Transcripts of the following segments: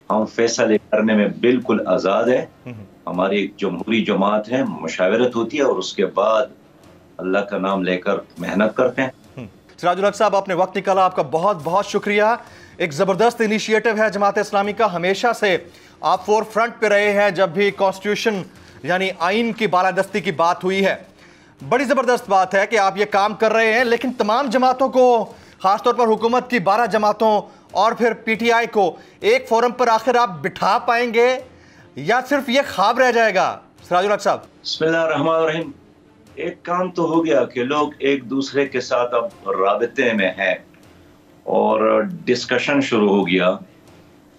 हम फैसले करने में बिल्कुल आज़ाद है। हमारी एक जमहूरी जमात है, मशावरत होती है और उसके बाद अल्लाह का नाम लेकर मेहनत करते हैं। सिराजुल हक साहब, आपने वक्त निकाला, आपका बहुत बहुत शुक्रिया। एक ज़बरदस्त इनिशिएटिव है जमात इस्लामी का, हमेशा से आप फोर फ्रंट पे रहे हैं जब भी कॉन्स्टिट्यूशन यानी आइन की बालादस्ती की बात हुई है। बड़ी ज़बरदस्त बात है कि आप ये काम कर रहे हैं, लेकिन तमाम जमातों को, ख़ासतौर पर हुकूमत की 12 जमातों और फिर PTI को एक फोरम पर आखिर आप बिठा पाएंगे या सिर्फ ये ख्वाब रह जाएगा? सिराजुल हक साहब, बिस्मिल्लाहिर्रहमानिर्रहीम। एक काम तो हो गया कि लोग एक दूसरे के साथ अब राबते में हैं और डिस्कशन शुरू हो गया,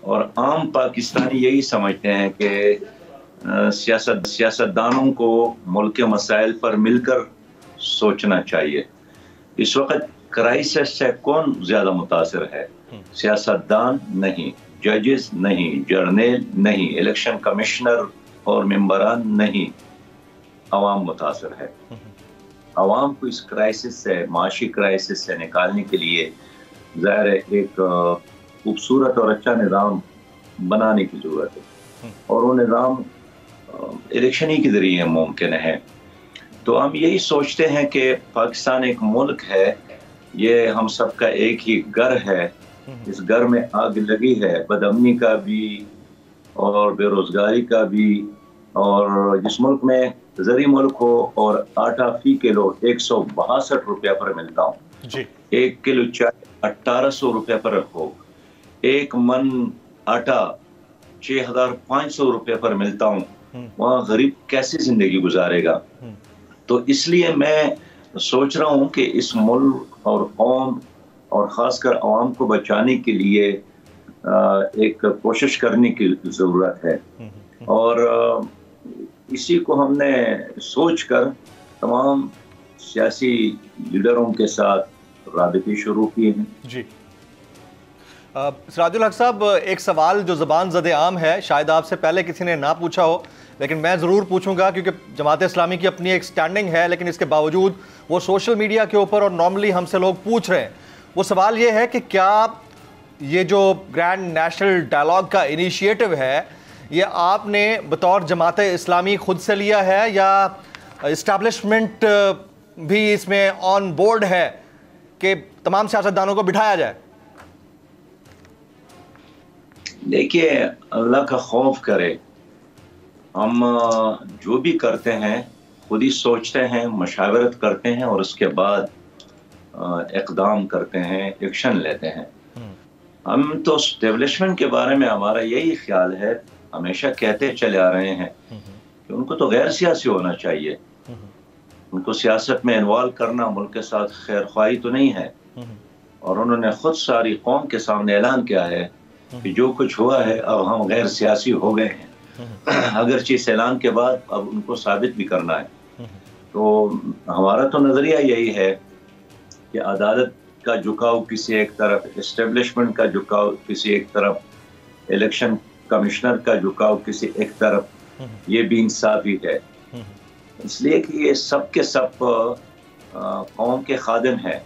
और आम पाकिस्तानी यही समझते हैं कि सियासतदानों को मुल्क के मसाइल पर मिलकर सोचना चाहिए। इस वक्त क्राइसिस से कौन ज्यादा मुतासिर है? सियासतदान नहीं, जजेस नहीं, जर्नल नहीं, इलेक्शन कमिश्नर और मेंबरान नहीं, अवाम मुतासिर है। अवाम को इस क्राइसिस से, माशी क्राइसिस से निकालने के लिए ज़ाहिर है एक खूबसूरत और अच्छा निज़ाम बनाने की ज़रूरत है, और वो निज़ाम इलेक्शन ही के ज़रिए मुमकिन है। तो हम यही सोचते हैं कि पाकिस्तान एक मुल्क है, ये हम सबका एक ही घर है। इस घर में आग लगी है, बदअमनी का भी और बेरोजगारी का भी, और जिस मुल्क में ज़री मुल्क हो और आटा फी किलो 162 रुपया पर मिलता हूँ जी, 1 किलो चाय 1800 रुपये पर हो, एक मन आटा 6500 रुपये पर मिलता हूँ, वहाँ गरीब कैसे जिंदगी गुजारेगा? तो इसलिए मैं सोच रहा हूँ कि इस मुल्क और कौम और खासकर अवाम को बचाने के लिए एक कोशिश करने की जरूरत है, और इसी को हमने सोचकर तमाम सियासी लीडरों के साथ राबते शुरू किए हैं जी। सिराजुल हक साहब, एक सवाल जो ज़बान ज़द आम है, शायद आपसे पहले किसी ने ना पूछा हो, लेकिन मैं ज़रूर पूछूंगा क्योंकि जमात इस्लामी की अपनी एक स्टैंडिंग है, लेकिन इसके बावजूद वो सोशल मीडिया के ऊपर और नॉर्मली हमसे लोग पूछ रहे हैं। वो सवाल ये है कि क्या ये जो ग्रैंड नेशनल डायलॉग का इनिशिएटिव है, ये आपने बतौर जमात इस्लामी खुद से लिया है या इस्टेब्लिशमेंट भी इसमें ऑन बोर्ड है कि तमाम सियासतदानों को बिठाया जाए? देखिए, अल्लाह का खौफ करे, हम जो भी करते हैं खुद ही सोचते हैं, मशावरत करते हैं और उसके बाद इक़दाम करते हैं, एक्शन लेते हैं। हम तो एस्टेब्लिशमेंट के बारे में हमारा यही ख्याल है, हमेशा कहते चले आ रहे हैं कि उनको तो गैर सियासी होना चाहिए, उनको सियासत में इन्वॉल्व करना मुल्क के साथ खैर ख्वाही तो नहीं है। और उन्होंने खुद सारी कौम के सामने ऐलान किया है कि जो कुछ हुआ है अब हम गैर सियासी हो गए हैं। अगरचे इस ऐलान के बाद अब उनको साबित भी करना है। तो हमारा तो नजरिया यही है कि अदालत का झुकाव किसी एक तरफ, एस्टेब्लिशमेंट का झुकाव किसी एक तरफ, इलेक्शन कमिश्नर का झुकाव किसी एक तरफ, ये भी इंसाफी है। इसलिए कि ये सब के सब कौम के खादिम है।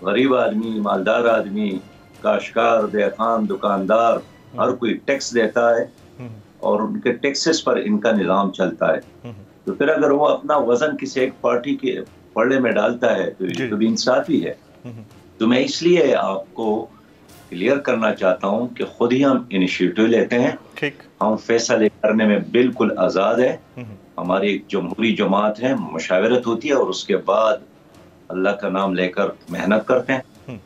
गरीब आदमी, मालदार आदमी, काश्तकार, देखान, दुकानदार, हर कोई टैक्स देता है और उनके टैक्सेस पर इनका निज़ाम चलता है। तो फिर अगर वो अपना वजन किसी एक पार्टी के पड़े में डालता है तो ये तो इंसाफी है। तो मैं इसलिए आपको क्लियर करना चाहता हूं कि खुद ही हम इनिशिएटिव लेते हैं, हम फैसले करने में बिल्कुल आज़ाद है। हमारी एक जमहूरी जमात है, मशावरत होती है और उसके बाद अल्लाह का नाम लेकर मेहनत करते हैं।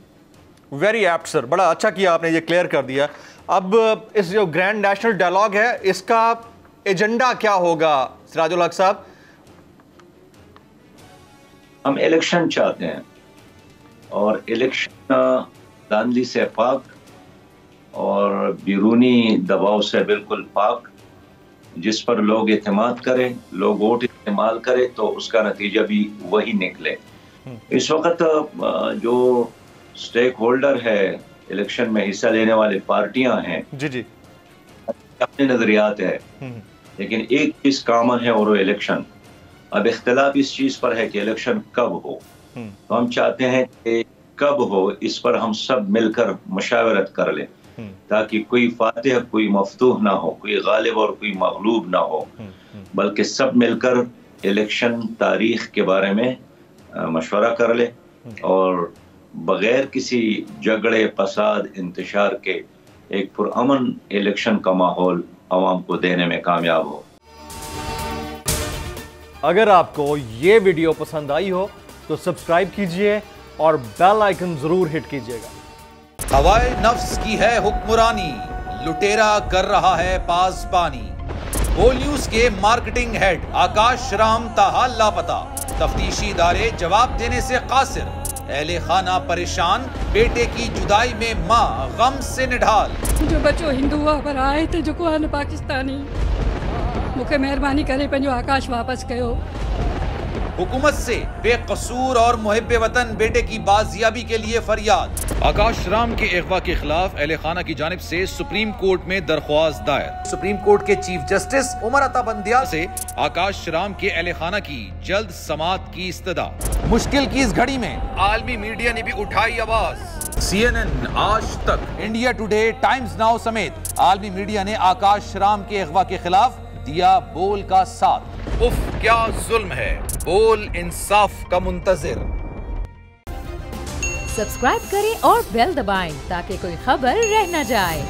वेरी एप्ट सर, बड़ा अच्छा किया आपने ये क्लियर कर दिया। अब इस जो ग्रैंड नेशनल डायलॉग है, इसका एजेंडा क्या होगा सिराजुल हक साहब? हम इलेक्शन चाहते हैं और इलेक्शन धांधली से पाक और बैरूनी दबाव से बिल्कुल पाक, जिस पर लोग एतमाद करें, लोग वोट इस्तेमाल करें तो उसका नतीजा भी वही निकले। इस वक्त जो स्टेक होल्डर है, इलेक्शन में हिस्सा लेने वाली पार्टियां हैं, जी अपने नजरियात है, लेकिन एक चीज कॉमन है और वो इलेक्शन। अब इख्तिलाफ इस चीज पर है कि इलेक्शन कब हो। तो हम चाहते हैं कि कब हो इस पर हम सब मिलकर मशावरत कर लें। ताकि कोई फातिह कोई मफतूह ना हो, कोई गालिब और कोई मगलूब ना हो, बल्कि सब मिलकर इलेक्शन तारीख के बारे में मशवरा कर ले और बगैर किसी झगड़े फसाद इंतशार के एक पुरअमन इलेक्शन का माहौल आवाम को देने में कामयाब हो। अगर आपको ये वीडियो पसंद आई हो तो सब्सक्राइब कीजिए और बेल आइकन जरूर हिट कीजिएगा। हवाए नफ्स की है हुक्मरानी, लुटेरा कर रहा है पासबानी। बोल न्यूज के मार्केटिंग हेड आकाश राम ताहा लापता, तफ्तीशी इदारे जवाब देने से कासिर। अहले खाना परेशान, बेटे की जुदाई में माँ गम से निढाल। जो बच्चो हिंदू हुआ पर आए थे जो को पाकिस्तानी, मुझे मेहरबानी करे पंजो आकाश वापस कयो। हुकूमत से बेकसूर और मुहिब्बे वतन बेटे की बाजियाबी के लिए फरियाद। आकाश राम के अगवा के खिलाफ अहले खाना की जानिब से सुप्रीम कोर्ट में दरख्वास्त दायर। सुप्रीम कोर्ट के चीफ जस्टिस उमर अता बंदियाल से आकाश राम के अहले खाना की जल्द समाअत की इस्तदा। मुश्किल की इस घड़ी में आलमी मीडिया ने भी उठाई आवाज। CNN, आज तक, इंडिया टुडे, टाइम्स नाउ समेत आलमी मीडिया ने आकाश राम के अगवा के खिलाफ दिया बोल का साथ। उफ क्या जुल्म है, बोल इंसाफ का मुंतजिर। सब्सक्राइब करें और बेल दबाएं ताकि कोई खबर रह न जाए।